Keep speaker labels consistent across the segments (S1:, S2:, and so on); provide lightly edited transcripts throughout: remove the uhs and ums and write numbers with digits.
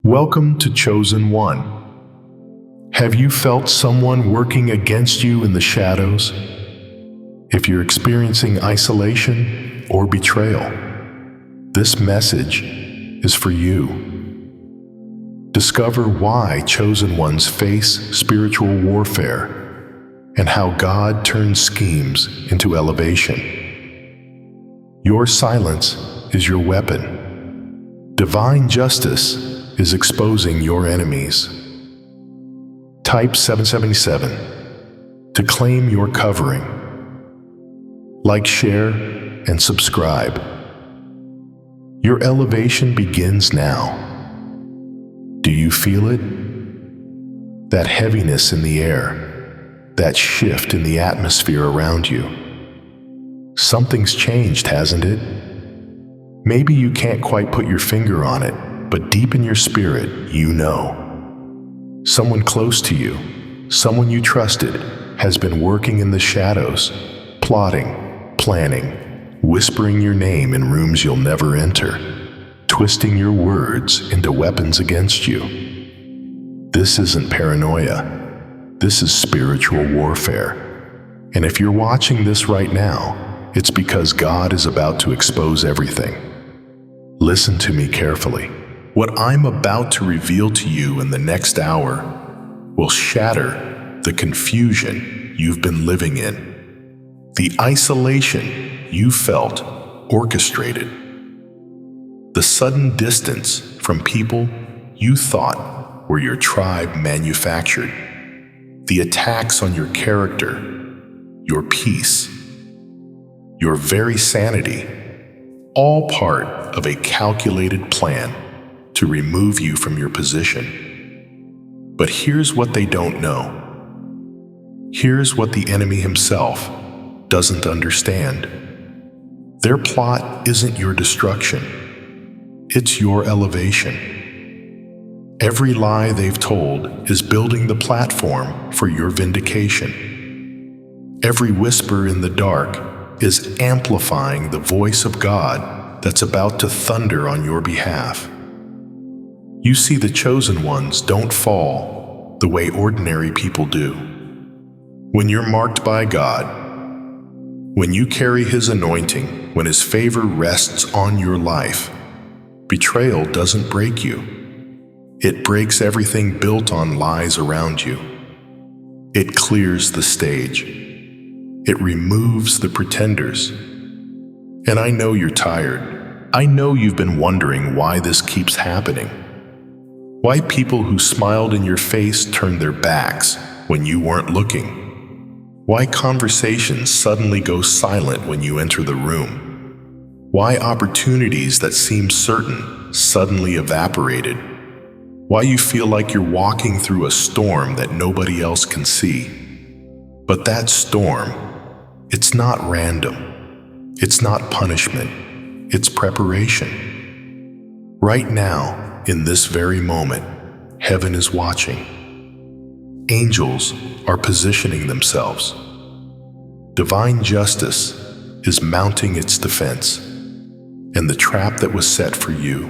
S1: Welcome to Chosen One. Have you felt someone working against you in the shadows? If you're experiencing isolation or betrayal, this message is for you. Discover why chosen ones face spiritual warfare and how God turns schemes into elevation. Your silence is your weapon. Divine justice is exposing your enemies. Type 777 to claim your covering. Like, share, and subscribe. Your elevation begins now. Do you feel it? That heaviness in the air, that shift in the atmosphere around you. Something's changed, hasn't it? Maybe you can't quite put your finger on it, but deep in your spirit, you know. Someone close to you, someone you trusted, has been working in the shadows, plotting, planning, whispering your name in rooms you'll never enter, twisting your words into weapons against you. This isn't paranoia. This is spiritual warfare. And if you're watching this right now, it's because God is about to expose everything. Listen to me carefully. What I'm about to reveal to you in the next hour will shatter the confusion you've been living in, the isolation you felt orchestrated, the sudden distance from people you thought were your tribe manufactured, the attacks on your character, your peace, your very sanity, all part of a calculated plan to remove you from your position. But here's what they don't know. Here's what the enemy himself doesn't understand. Their plot isn't your destruction. It's your elevation. Every lie they've told is building the platform for your vindication. Every whisper in the dark is amplifying the voice of God that's about to thunder on your behalf. You see, the chosen ones don't fall the way ordinary people do. When you're marked by God, when you carry His anointing, when His favor rests on your life, betrayal doesn't break you. It breaks everything built on lies around you. It clears the stage. It removes the pretenders. And I know you're tired. I know you've been wondering why this keeps happening. Why people who smiled in your face turned their backs when you weren't looking. Why conversations suddenly go silent when you enter the room. Why opportunities that seemed certain suddenly evaporated. Why you feel like you're walking through a storm that nobody else can see. But that storm, it's not random. It's not punishment. It's preparation. Right now, in this very moment, heaven is watching. Angels are positioning themselves. Divine justice is mounting its defense, and the trap that was set for you,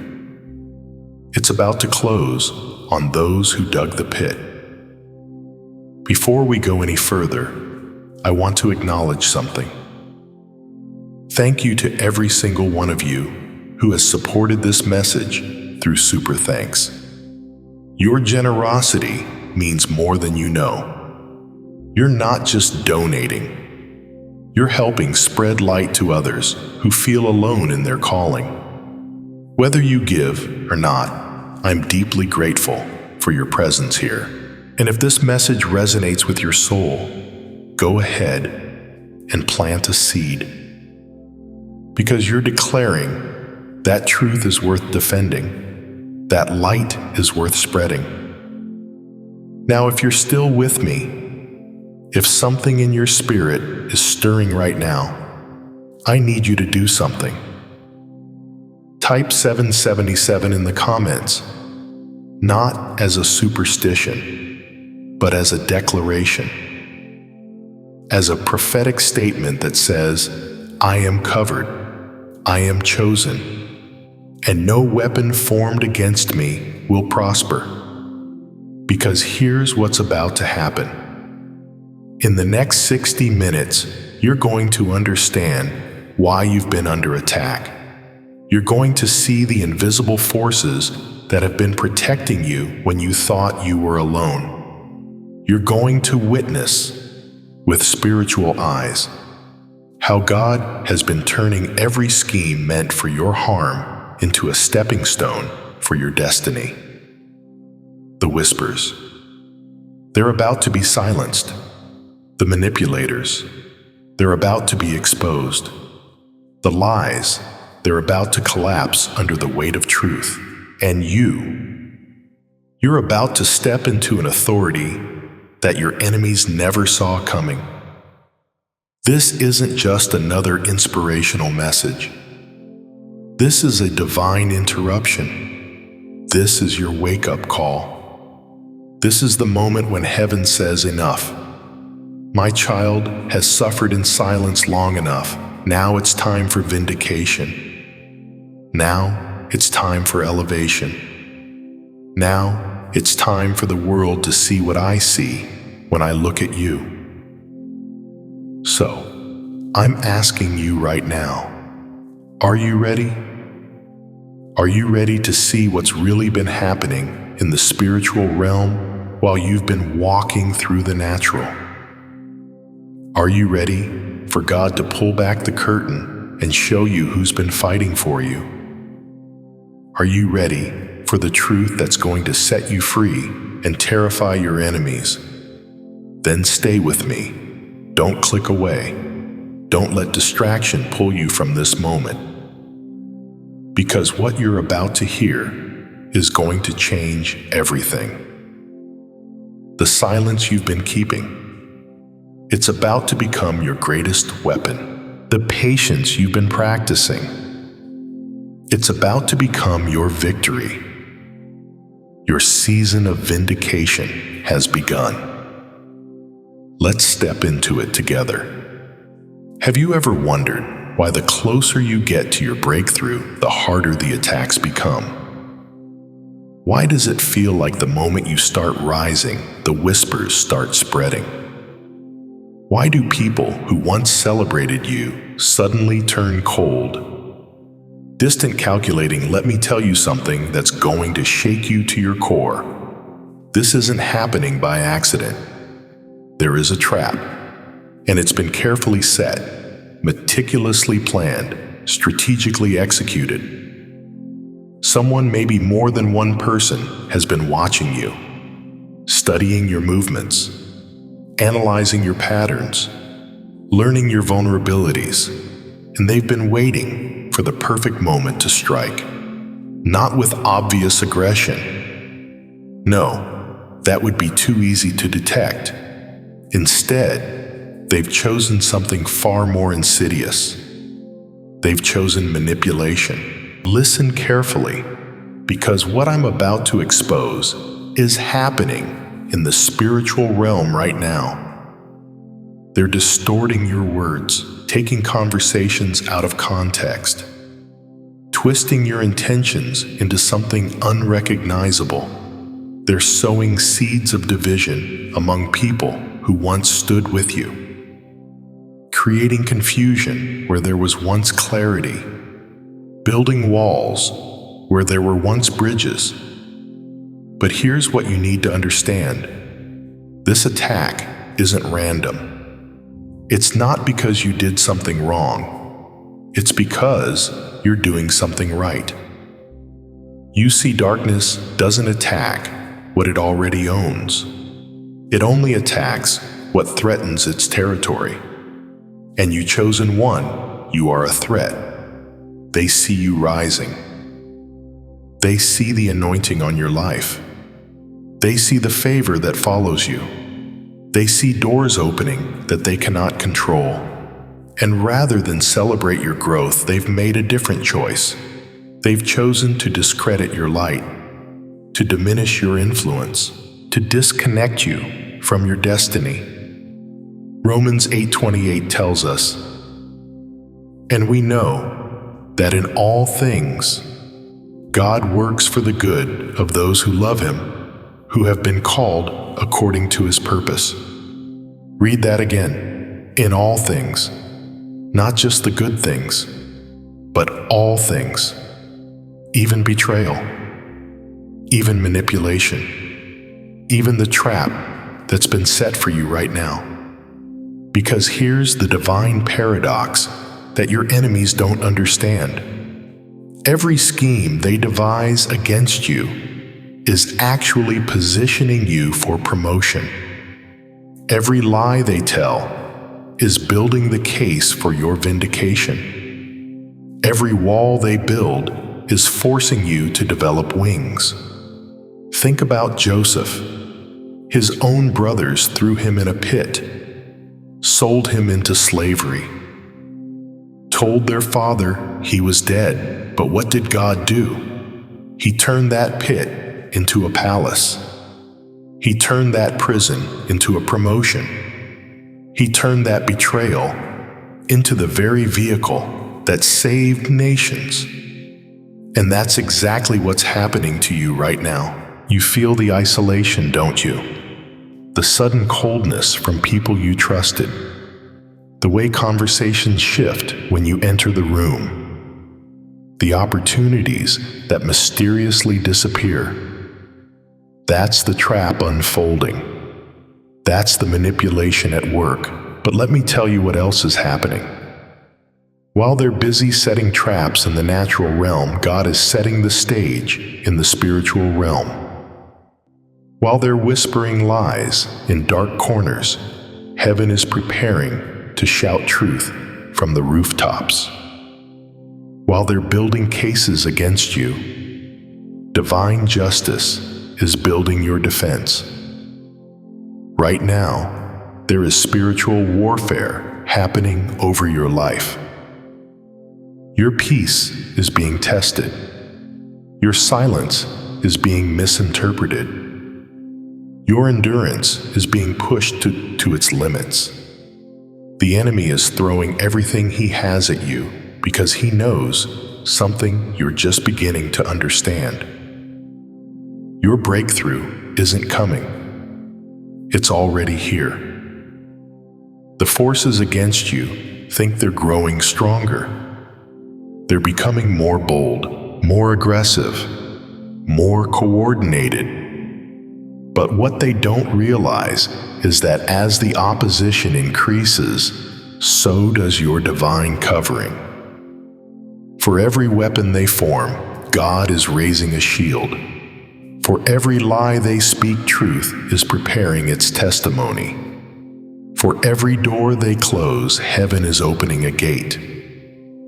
S1: it's about to close on those who dug the pit. Before we go any further, I want to acknowledge something. Thank you to every single one of you who has supported this message through Super Thanks. Your generosity means more than you know. You're not just donating. You're helping spread light to others who feel alone in their calling. Whether you give or not, I'm deeply grateful for your presence here. And if this message resonates with your soul, go ahead and plant a seed. Because you're declaring that truth is worth defending. That light is worth spreading. Now, if you're still with me, if something in your spirit is stirring right now, I need you to do something. Type 777 in the comments, not as a superstition, but as a declaration, as a prophetic statement that says, I am covered, I am chosen, and no weapon formed against me will prosper. Because here's what's about to happen. In the next 60 minutes, you're going to understand why you've been under attack. You're going to see the invisible forces that have been protecting you when you thought you were alone. You're going to witness, with spiritual eyes, how God has been turning every scheme meant for your harm into a stepping stone for your destiny. The whispers. They're about to be silenced. The manipulators. They're about to be exposed. The lies. They're about to collapse under the weight of truth. And you're about to step into an authority that your enemies never saw coming. This isn't just another inspirational message. This is a divine interruption. This is your wake-up call. This is the moment when heaven says enough. My child has suffered in silence long enough. Now it's time for vindication. Now it's time for elevation. Now it's time for the world to see what I see when I look at you. So, I'm asking you right now, are you ready? Are you ready to see what's really been happening in the spiritual realm while you've been walking through the natural? Are you ready for God to pull back the curtain and show you who's been fighting for you? Are you ready for the truth that's going to set you free and terrify your enemies? Then stay with me. Don't click away. Don't let distraction pull you from this moment. Because what you're about to hear is going to change everything. The silence you've been keeping. It's about to become your greatest weapon. The patience you've been practicing. It's about to become your victory. Your season of vindication has begun. Let's step into it together. Have you ever wondered why the closer you get to your breakthrough, the harder the attacks become? Why does it feel like the moment you start rising, the whispers start spreading? Why do people who once celebrated you suddenly turn cold? Distant calculating, let me tell you something that's going to shake you to your core. This isn't happening by accident. There is a trap, and it's been carefully set, meticulously planned, strategically executed. Someone, maybe more than one person, has been watching you, studying your movements, analyzing your patterns, learning your vulnerabilities, and they've been waiting for the perfect moment to strike. Not with obvious aggression. No, that would be too easy to detect. Instead, they've chosen something far more insidious. They've chosen manipulation. Listen carefully, because what I'm about to expose is happening in the spiritual realm right now. They're distorting your words, taking conversations out of context, twisting your intentions into something unrecognizable. They're sowing seeds of division among people who once stood with you, creating confusion where there was once clarity, building walls where there were once bridges. But here's what you need to understand. This attack isn't random. It's not because you did something wrong. It's because you're doing something right. You see, darkness doesn't attack what it already owns. It only attacks what threatens its territory. And you chosen one, you are a threat. They see you rising. They see the anointing on your life. They see the favor that follows you. They see doors opening that they cannot control. And rather than celebrate your growth, they've made a different choice. They've chosen to discredit your light, to diminish your influence, to disconnect you from your destiny. Romans 8:28 tells us, "And we know that in all things God works for the good of those who love Him, who have been called according to His purpose. Read that again. In all things, not just the good things, but all things, even betrayal, even manipulation, even the trap that's been set for you right now. Because here's the divine paradox that your enemies don't understand. Every scheme they devise against you is actually positioning you for promotion. Every lie they tell is building the case for your vindication. Every wall they build is forcing you to develop wings. Think about Joseph. His own brothers threw him in a pit, sold him into slavery, told their father he was dead. But what did God do? He turned that pit into a palace. He turned that prison into a promotion. He turned that betrayal into the very vehicle that saved nations. And that's exactly what's happening to you right now. You feel the isolation, don't you? The sudden coldness from people you trusted. The way conversations shift when you enter the room. The opportunities that mysteriously disappear. That's the trap unfolding. That's the manipulation at work. But let me tell you what else is happening. While they're busy setting traps in the natural realm, God is setting the stage in the spiritual realm. While they're whispering lies in dark corners, heaven is preparing to shout truth from the rooftops. While they're building cases against you, divine justice is building your defense. Right now, there is spiritual warfare happening over your life. Your peace is being tested. Your silence is being misinterpreted. Your endurance is being pushed to its limits. The enemy is throwing everything he has at you because he knows something you're just beginning to understand. Your breakthrough isn't coming. It's already here. The forces against you think they're growing stronger. They're becoming more bold, more aggressive, more coordinated. But what they don't realize is that as the opposition increases, so does your divine covering. For every weapon they form, God is raising a shield. For every lie they speak, truth is preparing its testimony. For every door they close, heaven is opening a gate.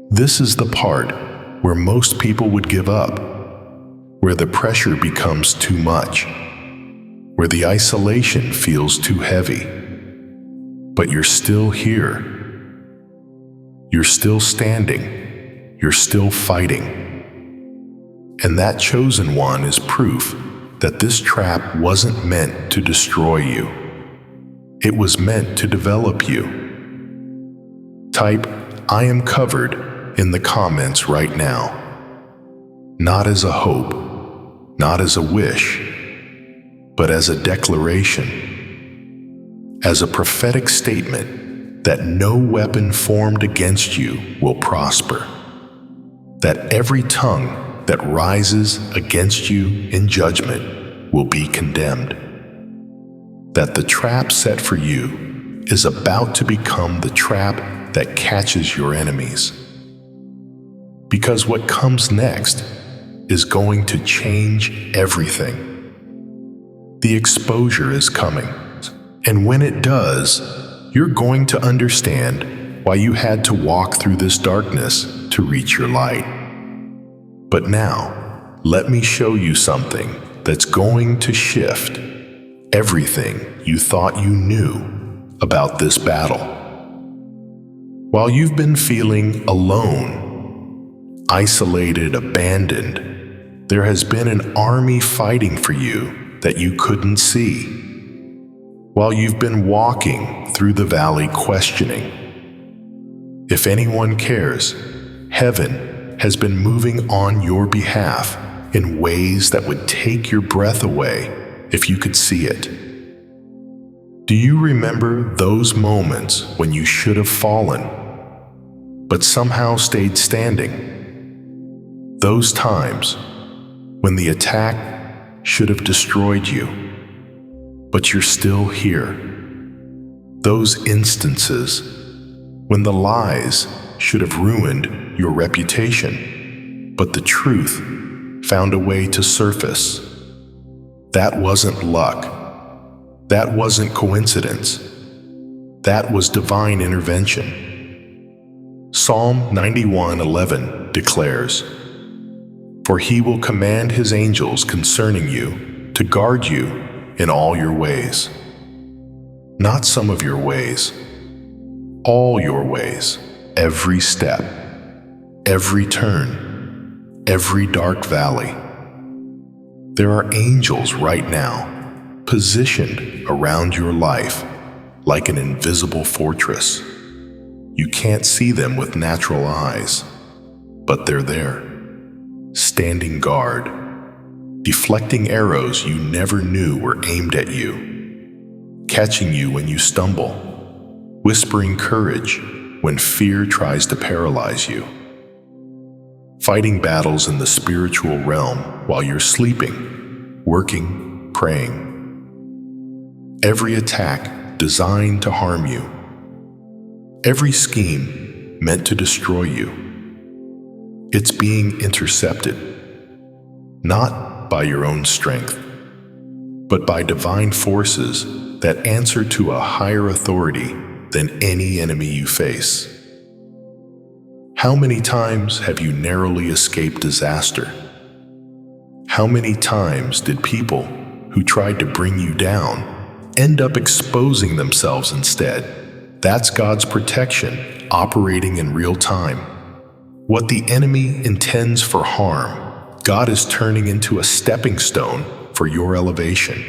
S1: This is the part where most people would give up, where the pressure becomes too much, where the isolation feels too heavy. But you're still here. You're still standing. You're still fighting. And that chosen one is proof that this trap wasn't meant to destroy you. It was meant to develop you. Type, "I am covered," in the comments right now. Not as a hope, not as a wish, but as a declaration, as a prophetic statement that no weapon formed against you will prosper, that every tongue that rises against you in judgment will be condemned, that the trap set for you is about to become the trap that catches your enemies. Because what comes next is going to change everything. The exposure is coming, and when it does, you're going to understand why you had to walk through this darkness to reach your light. But now, let me show you something that's going to shift everything you thought you knew about this battle. While you've been feeling alone, isolated, abandoned, there has been an army fighting for you that you couldn't see. While you've been walking through the valley questioning if anyone cares, heaven has been moving on your behalf in ways that would take your breath away if you could see it. Do you remember those moments when you should have fallen, but somehow stayed standing? Those times when the attack should have destroyed you, but you're still here. Those instances when the lies should have ruined your reputation, but the truth found a way to surface. That wasn't luck. That wasn't coincidence. That was divine intervention. Psalm 91:11 declares, "For he will command his angels concerning you to guard you in all your ways." Not some of your ways, all your ways, every step, every turn, every dark valley. There are angels right now, positioned around your life like an invisible fortress. You can't see them with natural eyes, but they're there, standing guard, deflecting arrows you never knew were aimed at you, catching you when you stumble, whispering courage when fear tries to paralyze you, fighting battles in the spiritual realm while you're sleeping, working, praying. Every attack designed to harm you, every scheme meant to destroy you, it's being intercepted, not by your own strength, but by divine forces that answer to a higher authority than any enemy you face. How many times have you narrowly escaped disaster? How many times did people who tried to bring you down end up exposing themselves instead? That's God's protection operating in real time. What the enemy intends for harm, God is turning into a stepping stone for your elevation.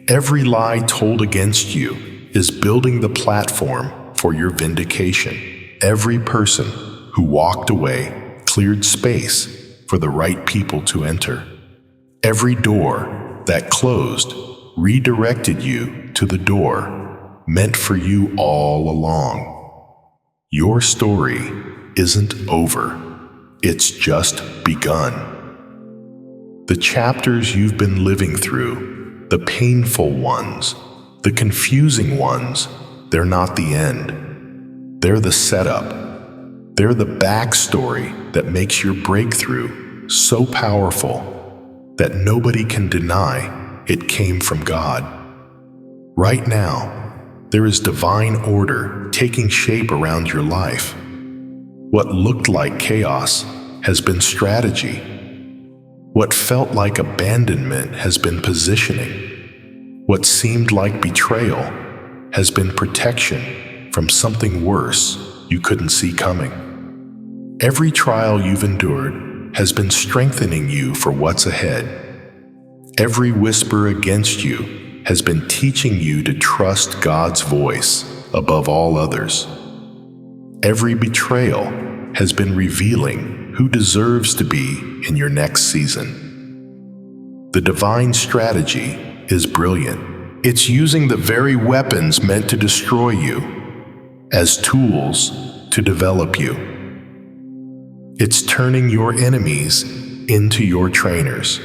S1: Every lie told against you is building the platform for your vindication. Every person who walked away cleared space for the right people to enter. Every door that closed redirected you to the door meant for you all along. Your story isn't over. It's just begun. The chapters you've been living through, the painful ones, the confusing ones, they're not the end. They're the setup. They're the backstory that makes your breakthrough so powerful that nobody can deny it came from God. Right now, there is divine order taking shape around your life. What looked like chaos has been strategy. What felt like abandonment has been positioning. What seemed like betrayal has been protection from something worse you couldn't see coming. Every trial you've endured has been strengthening you for what's ahead. Every whisper against you has been teaching you to trust God's voice above all others. Every betrayal has been revealing who deserves to be in your next season. The divine strategy is brilliant. It's using the very weapons meant to destroy you as tools to develop you. It's turning your enemies into your trainers.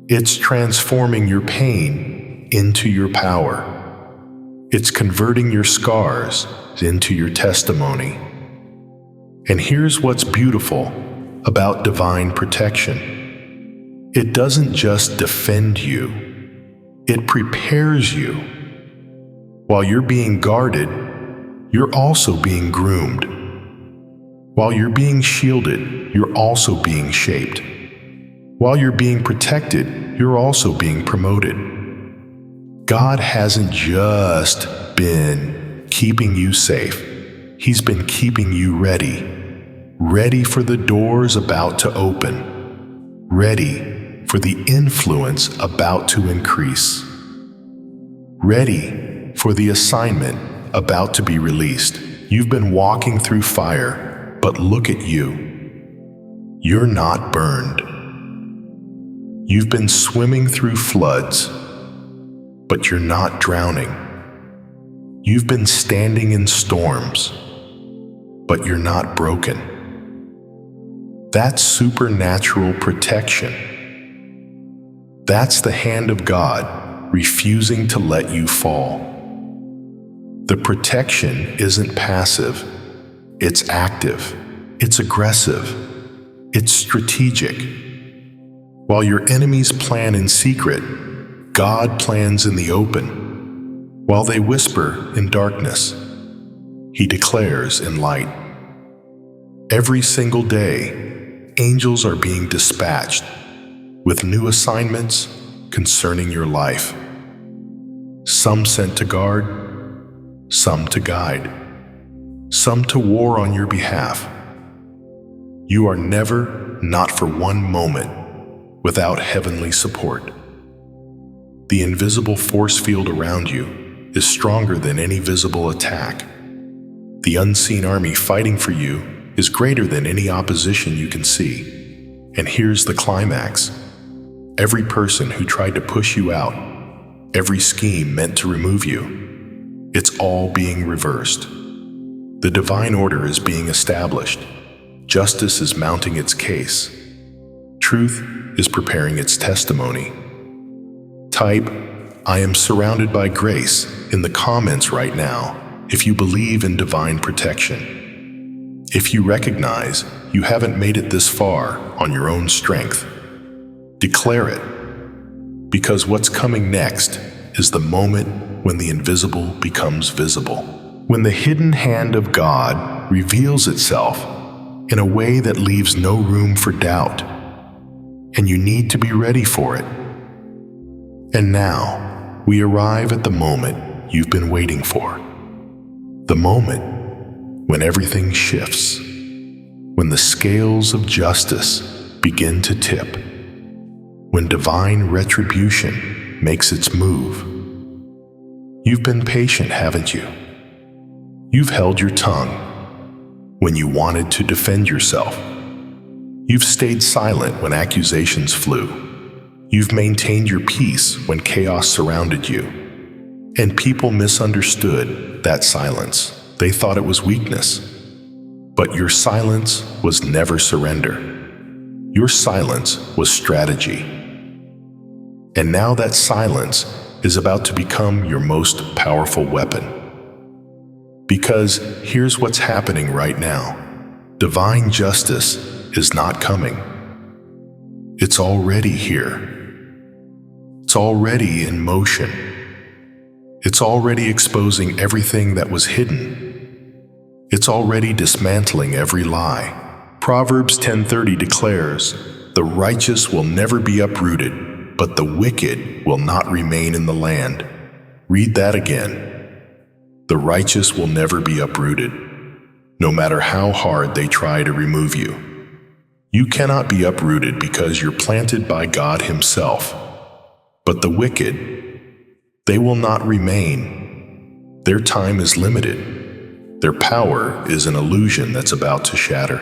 S1: It's transforming your pain into your power. It's converting your scars into your testimony. And here's what's beautiful about divine protection. It doesn't just defend you, it prepares you. While you're being guarded, you're also being groomed. While you're being shielded, you're also being shaped. While you're being protected, you're also being promoted. God hasn't just been keeping you safe. He's been keeping you ready. Ready for the doors about to open. Ready for the influence about to increase. Ready for the assignment about to be released. You've been walking through fire, but look at you. You're not burned. You've been swimming through floods, but you're not drowning. You've been standing in storms, but you're not broken. That's supernatural protection. That's the hand of God refusing to let you fall. The protection isn't passive, it's active, it's aggressive, it's strategic. While your enemies plan in secret, God plans in the open. While they whisper in darkness, He declares in light. Every single day, angels are being dispatched with new assignments concerning your life. Some sent to guard, some to guide, some to war on your behalf. You are never, not for one moment, without heavenly support. The invisible force field around you is stronger than any visible attack. The unseen army fighting for you is greater than any opposition you can see. And here's the climax. Every person who tried to push you out, every scheme meant to remove you, it's all being reversed. The divine order is being established. Justice is mounting its case. Truth is preparing its testimony. Type, "I am surrounded by grace" in the comments right now if you believe in divine protection. If you recognize you haven't made it this far on your own strength, declare it, because what's coming next is the moment when the invisible becomes visible. When the hidden hand of God reveals itself in a way that leaves no room for doubt, and you need to be ready for it. And now, we arrive at the moment you've been waiting for. The moment when everything shifts, when the scales of justice begin to tip, when divine retribution makes its move. You've been patient, haven't you? You've held your tongue when you wanted to defend yourself. You've stayed silent when accusations flew. You've maintained your peace when chaos surrounded you. And people misunderstood that silence. They thought it was weakness. But your silence was never surrender. Your silence was strategy. And now that silence is about to become your most powerful weapon. Because here's what's happening right now. Divine justice is not coming. It's already here. It's already in motion. It's already exposing everything that was hidden. It's already dismantling every lie. Proverbs 10:30 declares, "The righteous will never be uprooted, but the wicked will not remain in the land." Read that again. The righteous will never be uprooted, no matter how hard they try to remove you. You cannot be uprooted because you're planted by God Himself. But the wicked, they will not remain. Their time is limited. Their power is an illusion that's about to shatter.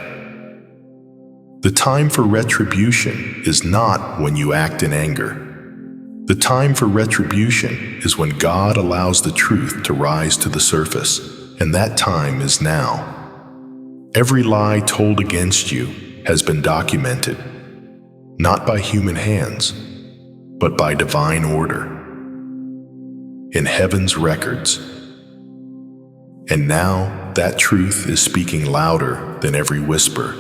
S1: The time for retribution is not when you act in anger. The time for retribution is when God allows the truth to rise to the surface, and that time is now. Every lie told against you has been documented, not by human hands, but by divine order, in heaven's records. And now that truth is speaking louder than every whisper.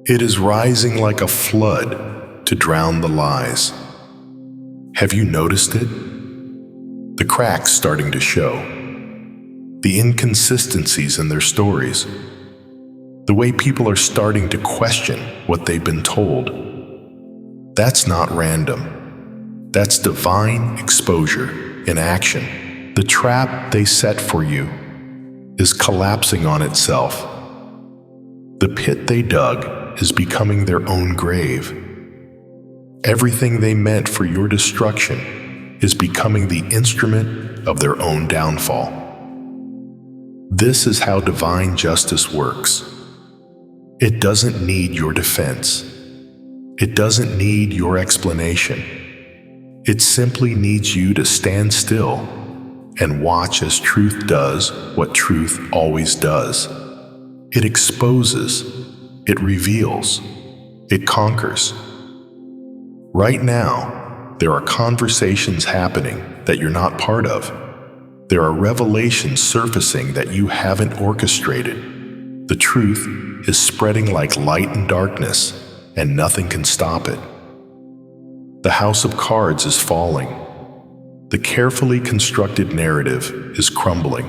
S1: It is rising like a flood to drown the lies. Have you noticed it? The cracks starting to show, the inconsistencies in their stories, the way people are starting to question what they've been told. That's not random. That's divine exposure in action. The trap they set for you is collapsing on itself. The pit they dug is becoming their own grave. Everything they meant for your destruction is becoming the instrument of their own downfall. This is how divine justice works. It doesn't need your defense. It doesn't need your explanation. It simply needs you to stand still and watch as truth does what truth always does. It exposes, it reveals, it conquers. Right now, there are conversations happening that you're not part of. There are revelations surfacing that you haven't orchestrated. The truth is spreading like light in darkness, and nothing can stop it. The house of cards is falling. The carefully constructed narrative is crumbling.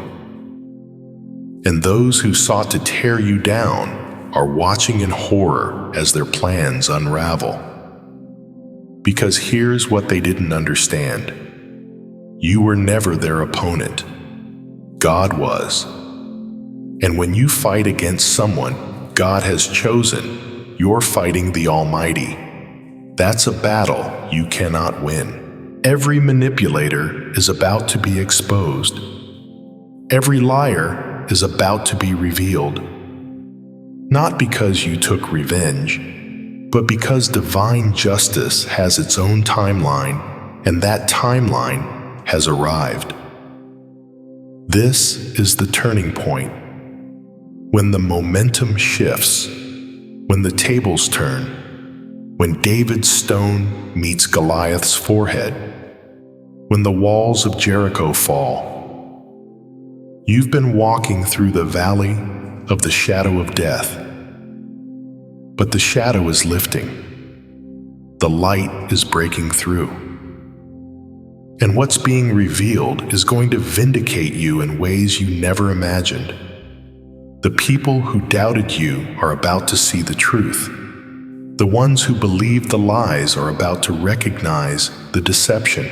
S1: And those who sought to tear you down are watching in horror as their plans unravel. Because here's what they didn't understand. You were never their opponent. God was. And when you fight against someone God has chosen, you're fighting the Almighty. That's a battle you cannot win. Every manipulator is about to be exposed. Every liar is about to be revealed. Not because you took revenge, but because divine justice has its own timeline, and that timeline has arrived. This is the turning point. When the momentum shifts, when the tables turn, when David's stone meets Goliath's forehead, when the walls of Jericho fall. You've been walking through the valley of the shadow of death, but the shadow is lifting. The light is breaking through. And what's being revealed is going to vindicate you in ways you never imagined. The people who doubted you are about to see the truth. The ones who believed the lies are about to recognize the deception.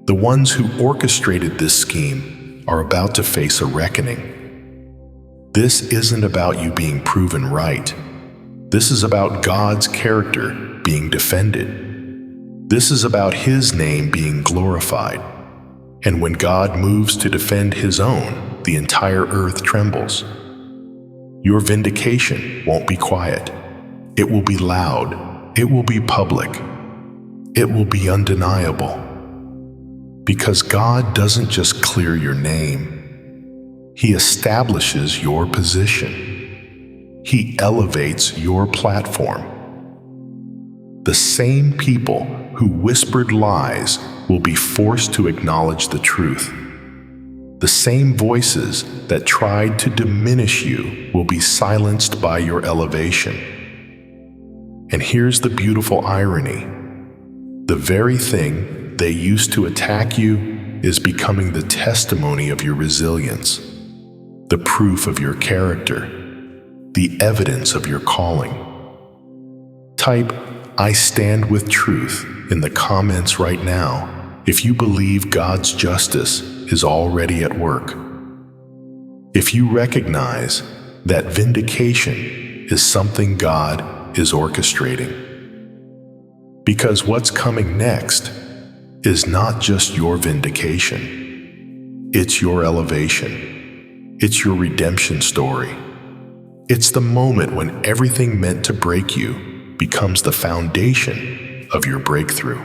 S1: The ones who orchestrated this scheme are about to face a reckoning. This isn't about you being proven right. This is about God's character being defended. This is about His name being glorified. And when God moves to defend His own, the entire earth trembles. Your vindication won't be quiet. It will be loud. It will be public. It will be undeniable. Because God doesn't just clear your name. He establishes your position. He elevates your platform. The same people who whispered lies will be forced to acknowledge the truth. The same voices that tried to diminish you will be silenced by your elevation. And here's the beautiful irony. The very thing they used to attack you is becoming the testimony of your resilience, the proof of your character, the evidence of your calling. Type, "I stand with truth" in the comments right now if you believe God's justice is already at work. If you recognize that vindication is something God is orchestrating. Because what's coming next is not just your vindication. It's your elevation. It's your redemption story. It's the moment when everything meant to break you becomes the foundation of your breakthrough.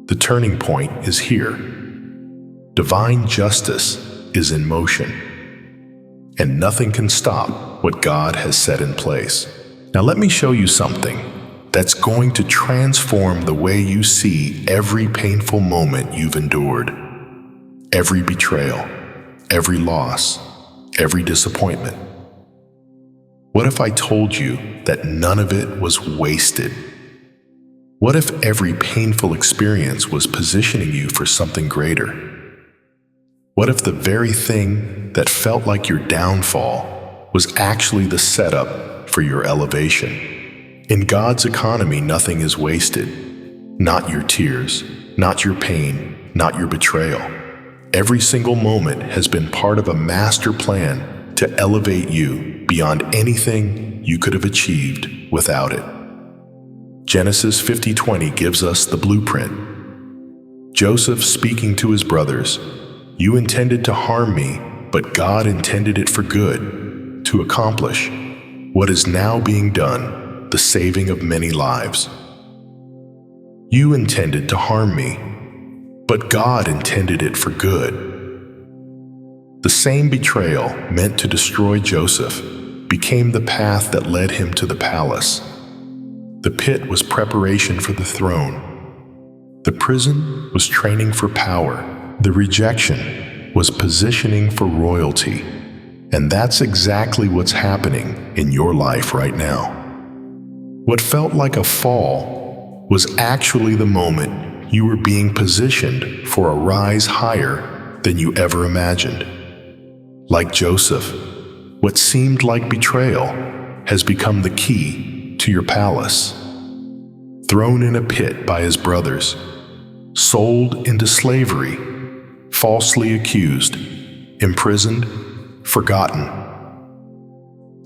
S1: The turning point is here. Divine justice is in motion, and nothing can stop what God has set in place. Now let me show you something that's going to transform the way you see every painful moment you've endured, every betrayal, every loss, every disappointment. What if I told you that none of it was wasted? What if every painful experience was positioning you for something greater? What if the very thing that felt like your downfall was actually the setup for your elevation? In God's economy, nothing is wasted. Not your tears, not your pain, not your betrayal. Every single moment has been part of a master plan to elevate you beyond anything you could have achieved without it. Genesis 50:20 gives us the blueprint. Joseph speaking to his brothers, "You intended to harm me, but God intended it for good, to accomplish what is now being done, the saving of many lives. You intended to harm me, but God intended it for good. The same betrayal meant to destroy Joseph became the path that led him to the palace. The pit was preparation for the throne. The prison was training for power. The rejection was positioning for royalty. And that's exactly what's happening in your life right now. What felt like a fall was actually the moment you were being positioned for a rise higher than you ever imagined. Like Joseph, what seemed like betrayal has become the key to your palace. Thrown in a pit by his brothers, sold into slavery, falsely accused, imprisoned, forgotten.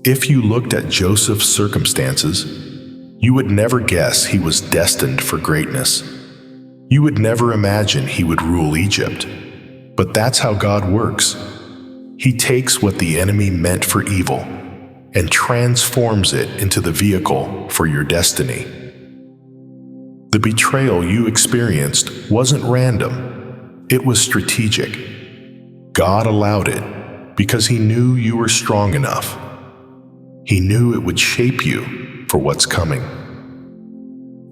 S1: If you looked at Joseph's circumstances, you would never guess he was destined for greatness. You would never imagine he would rule Egypt. But that's how God works. He takes what the enemy meant for evil and transforms it into the vehicle for your destiny. The betrayal you experienced wasn't random. It was strategic. God allowed it because he knew you were strong enough. He knew it would shape you for what's coming.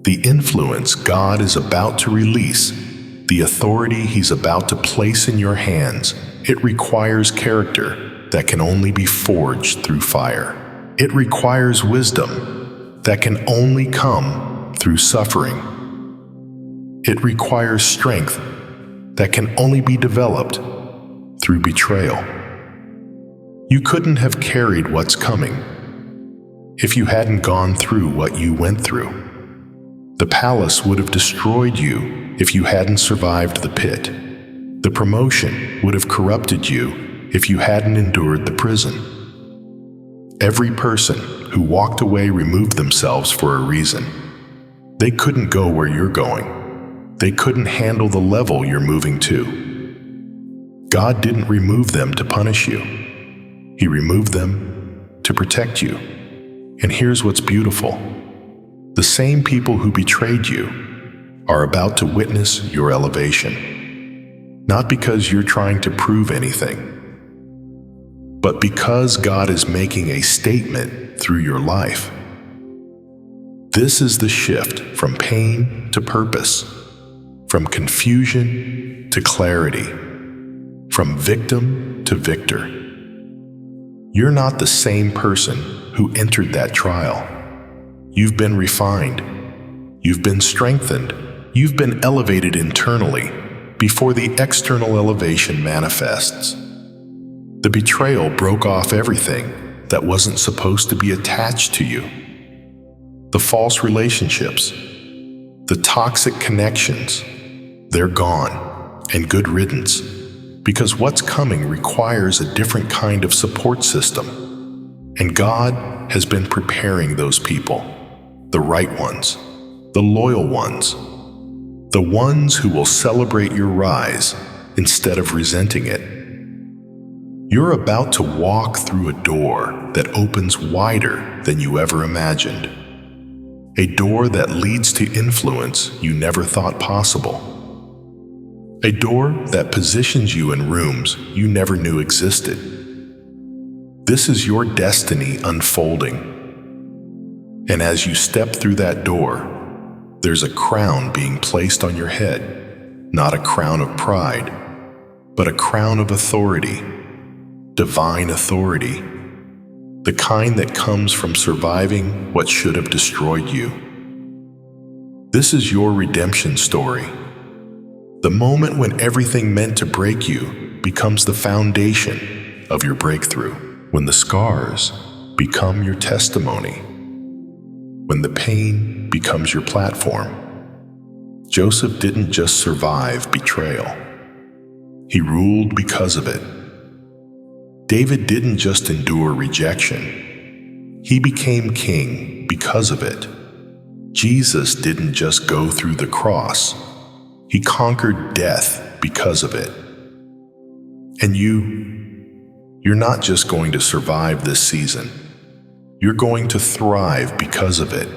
S1: The influence God is about to release, the authority he's about to place in your hands, it requires character that can only be forged through fire. It requires wisdom that can only come through suffering. It requires strength that can only be developed through betrayal. You couldn't have carried what's coming if you hadn't gone through what you went through. The palace would have destroyed you if you hadn't survived the pit. The promotion would have corrupted you if you hadn't endured the prison. Every person who walked away removed themselves for a reason. They couldn't go where you're going. They couldn't handle the level you're moving to. God didn't remove them to punish you. He removed them to protect you. And here's what's beautiful. The same people who betrayed you are about to witness your elevation. Not because you're trying to prove anything, but because God is making a statement through your life. This is the shift from pain to purpose, from confusion to clarity, from victim to victor. You're not the same person who entered that trial. You've been refined. You've been strengthened. You've been elevated internally before the external elevation manifests. The betrayal broke off everything that wasn't supposed to be attached to you. The false relationships, the toxic connections, they're gone, and good riddance, because what's coming requires a different kind of support system. And God has been preparing those people, the right ones, the loyal ones, the ones who will celebrate your rise instead of resenting it. You're about to walk through a door that opens wider than you ever imagined. A door that leads to influence you never thought possible. A door that positions you in rooms you never knew existed. This is your destiny unfolding. And as you step through that door, there's a crown being placed on your head, not a crown of pride, but a crown of authority, divine authority, the kind that comes from surviving what should have destroyed you. This is your redemption story. The moment when everything meant to break you becomes the foundation of your breakthrough, when the scars become your testimony, when the pain becomes your platform. Joseph didn't just survive betrayal. He ruled because of it. David didn't just endure rejection. He became king because of it. Jesus didn't just go through the cross. He conquered death because of it. And you're not just going to survive this season. You're going to thrive because of it.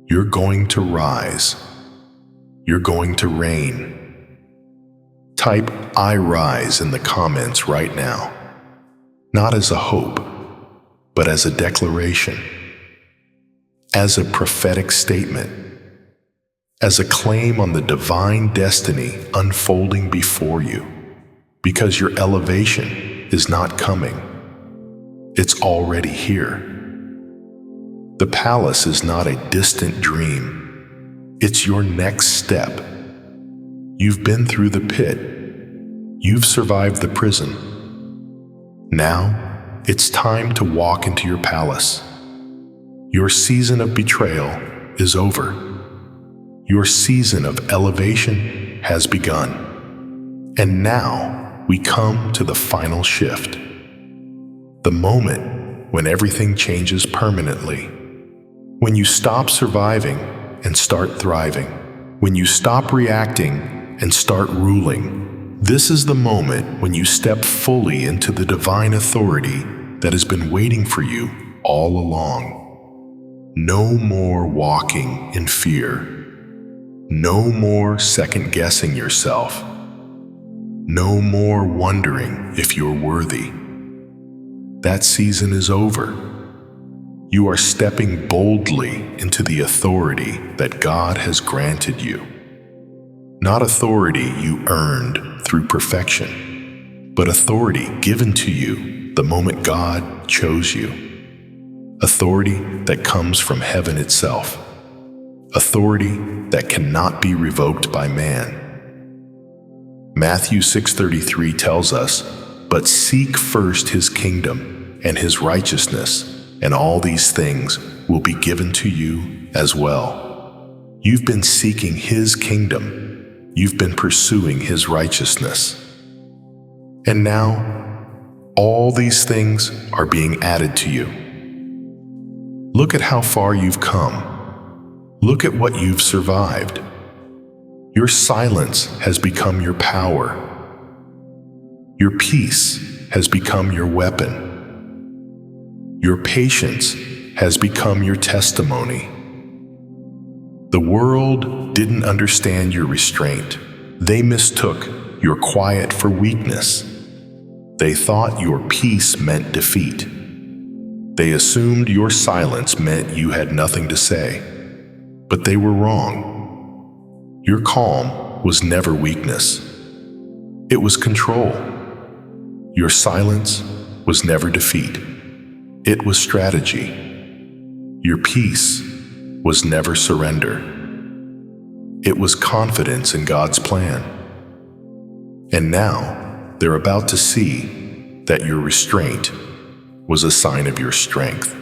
S1: You're going to rise. You're going to reign. Type "I rise" in the comments right now, not as a hope, but as a declaration, as a prophetic statement, as a claim on the divine destiny unfolding before you, because your elevation is not coming. It's already here. The palace is not a distant dream. It's your next step. You've been through the pit. You've survived the prison. Now, it's time to walk into your palace. Your season of betrayal is over. Your season of elevation has begun. And now we come to the final shift. The moment when everything changes permanently. When you stop surviving and start thriving. When you stop reacting and start ruling. This is the moment when you step fully into the divine authority that has been waiting for you all along. No more walking in fear. No more second-guessing yourself. No more wondering if you're worthy. That season is over. You are stepping boldly into the authority that God has granted you. Not authority you earned through perfection, but authority given to you the moment God chose you. Authority that comes from heaven itself. Authority that cannot be revoked by man. Matthew 6:33 tells us, "But seek first his kingdom and his righteousness, and all these things will be given to you as well." You've been seeking his kingdom. You've been pursuing his righteousness. And now, all these things are being added to you. Look at how far you've come. Look at what you've survived. Your silence has become your power. Your peace has become your weapon. Your patience has become your testimony. The world didn't understand your restraint. They mistook your quiet for weakness. They thought your peace meant defeat. They assumed your silence meant you had nothing to say. But they were wrong. Your calm was never weakness. It was control. Your silence was never defeat. It was strategy. Your peace was never surrender. It was confidence in God's plan. And now, they're about to see that your restraint was a sign of your strength,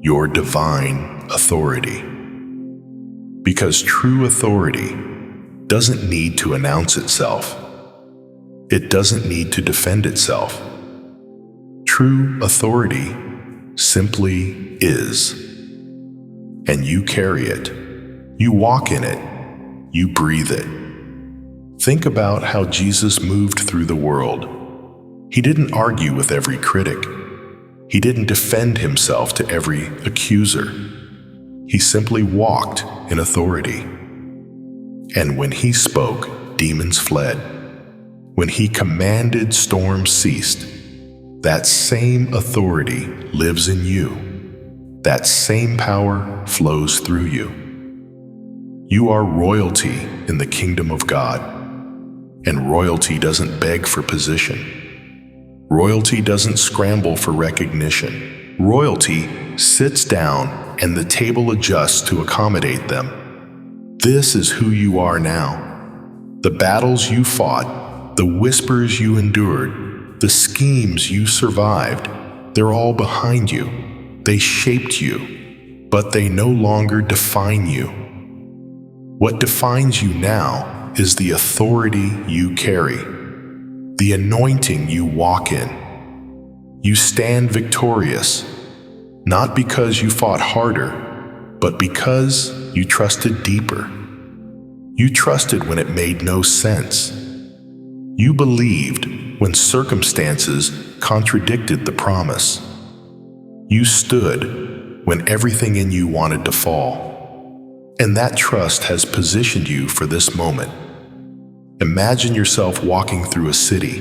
S1: your divine authority. Because true authority doesn't need to announce itself. It doesn't need to defend itself. True authority simply is. And you carry it. You walk in it. You breathe it. Think about how Jesus moved through the world. He didn't argue with every critic. He didn't defend himself to every accuser. He simply walked in authority. And when he spoke, demons fled. When he commanded, storms ceased. That same authority lives in you. That same power flows through you. You are royalty in the kingdom of God. And royalty doesn't beg for position. Royalty doesn't scramble for recognition. Royalty sits down and the table adjusts to accommodate them. This is who you are now. The battles you fought, the whispers you endured, the schemes you survived, they're all behind you. They shaped you, but they no longer define you. What defines you now is the authority you carry, the anointing you walk in. You stand victorious, not because you fought harder, but because you trusted deeper. You trusted when it made no sense. You believed when circumstances contradicted the promise. You stood when everything in you wanted to fall. And that trust has positioned you for this moment. Imagine yourself walking through a city.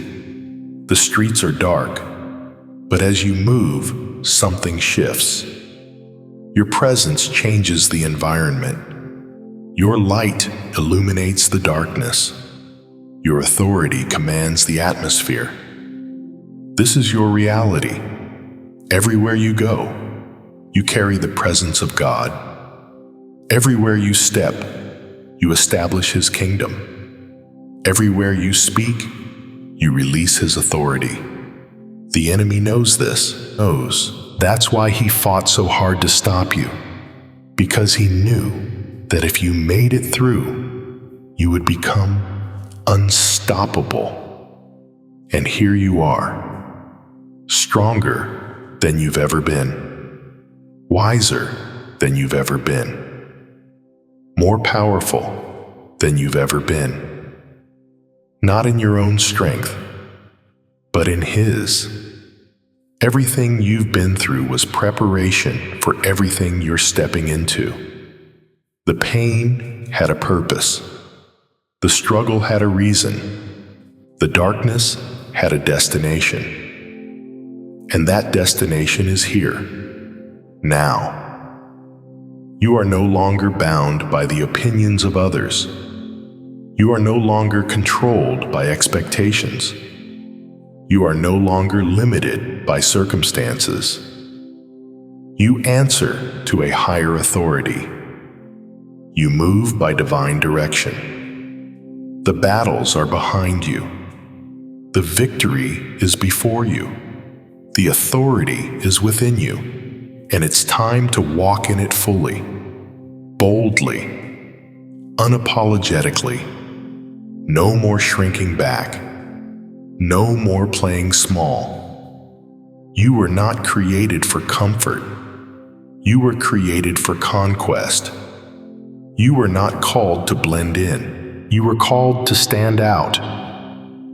S1: The streets are dark, but as you move, something shifts. Your presence changes the environment. Your light illuminates the darkness. Your authority commands the atmosphere. This is your reality. Everywhere you go, you carry the presence of God. Everywhere you step, you establish His kingdom. Everywhere you speak, you release His authority. The enemy knows this, That's why he fought so hard to stop you, because he knew that if you made it through, you would become unstoppable. And here you are, stronger than you've ever been, wiser than you've ever been, more powerful than you've ever been. Not in your own strength, but in His. Everything you've been through was preparation for everything you're stepping into. The pain had a purpose. The struggle had a reason. The darkness had a destination. And that destination is here, now. You are no longer bound by the opinions of others. You are no longer controlled by expectations. You are no longer limited by circumstances. You answer to a higher authority. You move by divine direction. The battles are behind you. The victory is before you. The authority is within you, and it's time to walk in it fully, boldly, unapologetically. No more shrinking back. No more playing small. You were not created for comfort. You were created for conquest. You were not called to blend in. You were called to stand out.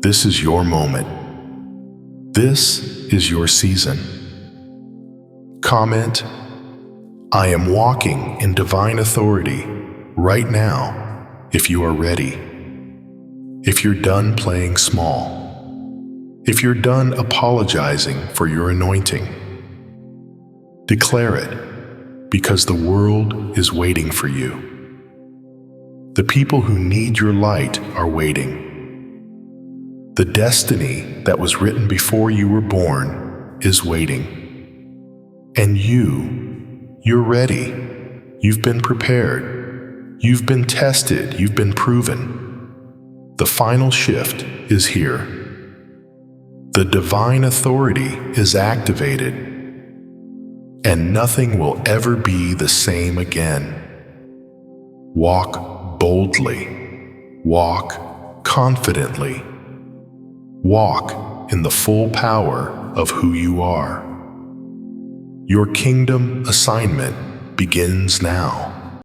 S1: This is your moment. This is your season. Comment, I am walking in divine authority right now if you are ready. If you're done playing small. If you're done apologizing for your anointing. Declare it, because the world is waiting for you. The people who need your light are waiting. The destiny that was written before you were born is waiting. And you're ready. You've been prepared. You've been tested. You've been proven. The final shift is here. The divine authority is activated, and nothing will ever be the same again. Walk boldly. Walk confidently. Walk in the full power of who you are. Your kingdom assignment begins now.